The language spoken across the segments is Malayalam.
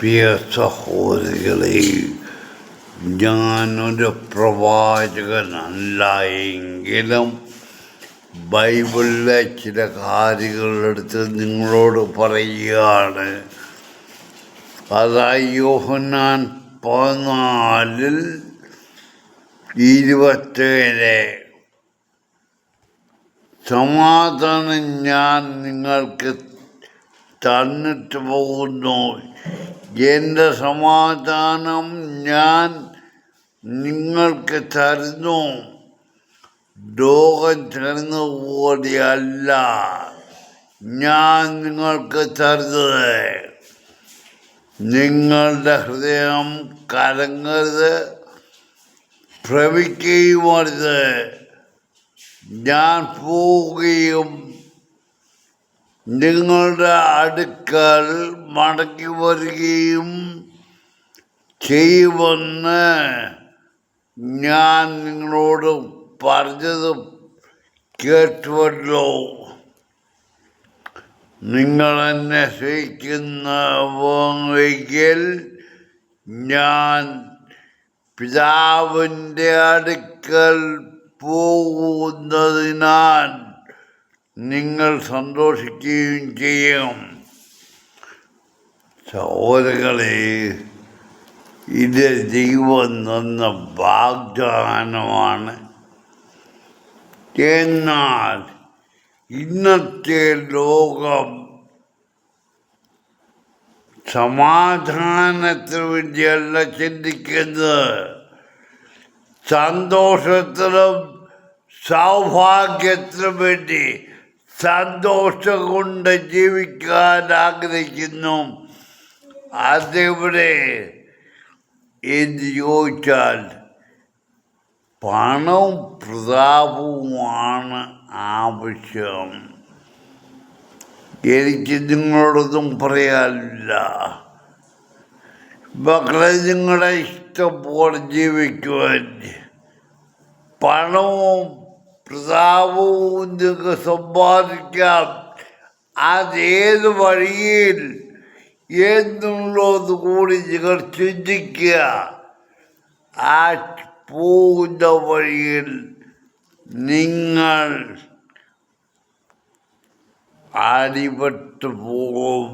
പ്രിയ സഹോദരികളെ, ഞാനൊരു പ്രവാചകനല്ല എങ്കിലും ബൈബിളിലെ ചില കാര്യങ്ങളെടുത്ത് നിങ്ങളോട് പറയുകയാണ്. അതാ യോഹന്നാൻ 14:27 സമാധാനം ഞാൻ നിങ്ങൾക്ക് തന്നിട്ട് പോകുന്നു, എൻ്റെ സമാധാനം ഞാൻ നിങ്ങൾക്ക് തരുന്നു. ലോകം തരുന്ന പോലെയല്ല ഞാൻ നിങ്ങൾക്ക് തരുന്നത്. നിങ്ങളുടെ ഹൃദയം കലങ്ങരുത്, ഭ്രമിക്കുകയും അരുത്. ഞാൻ പോവുകയും നിങ്ങളുടെ അടുക്കൽ മടങ്ങി വരികയും ചെയ്യുമെന്ന് ഞാൻ നിങ്ങളോട് പറഞ്ഞത് കേട്ടുവല്ലോ. നിങ്ങളെന്നെ സ്നേഹിക്കുന്നുവെങ്കിൽ ഞാൻ പിതാവിൻ്റെ അടുക്കൽ പോകുന്നതിനാൽ നിങ്ങൾ സന്തോഷിക്കുകയും ചെയ്യും. സഹോദരങ്ങളെ, ഇത് ദൈവം തന്ന വാഗ്ദാനമാണ്. എന്നാൽ ഇന്നത്തെ ലോകം സമാധാനത്തിന് വേണ്ടിയല്ല ചിന്തിക്കുന്നത്, സന്തോഷത്തിനും സൗഭാഗ്യത്തിനും വേണ്ടി സന്തോഷം കൊണ്ട് ജീവിക്കാൻ ആഗ്രഹിക്കുന്നു. അതെവിടെ എന്ന് ചോദിച്ചാൽ പണവും പ്രതാപവുമാണ് ആവശ്യം. എനിക്ക് നിങ്ങളോടൊന്നും പറയാനില്ല. മക്കളെ, നിങ്ങളുടെ ഇഷ്ടം പോലെ ജീവിക്കുവാൻ പണവും പ്രതാപവും നിങ്ങൾക്ക് സമ്പാദിക്കാം. അതേത് വഴിയിൽ എന്നുള്ളത് കൂടി നിങ്ങൾ ചിന്തിക്കുക. ആ പോകുന്ന വഴിയിൽ നിങ്ങൾ അടിപെട്ടു പോകും,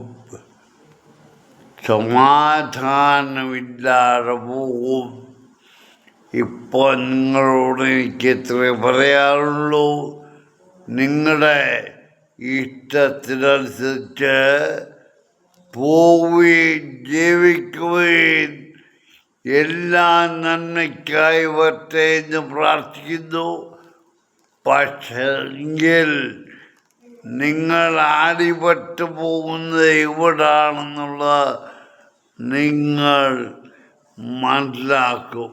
സമാധാനമില്ലാതെ പോകും. ഇപ്പോൾ നിങ്ങളോട് എനിക്ക് ഇത്രേ പറയാനുള്ളൂ. നിങ്ങളുടെ ഇഷ്ടത്തിനനുസരിച്ച് പോവുകയും ജീവിക്കുകയും എല്ലാം നന്മയ്ക്കായി വരട്ടെ എന്ന് പ്രാർത്ഥിക്കുന്നു. പക്ഷെങ്കിൽ നിങ്ങൾ അടിപെട്ടു പോകുന്നത് എവിടാണെന്നുള്ളത് നിങ്ങൾ മനസ്സിലാക്കും.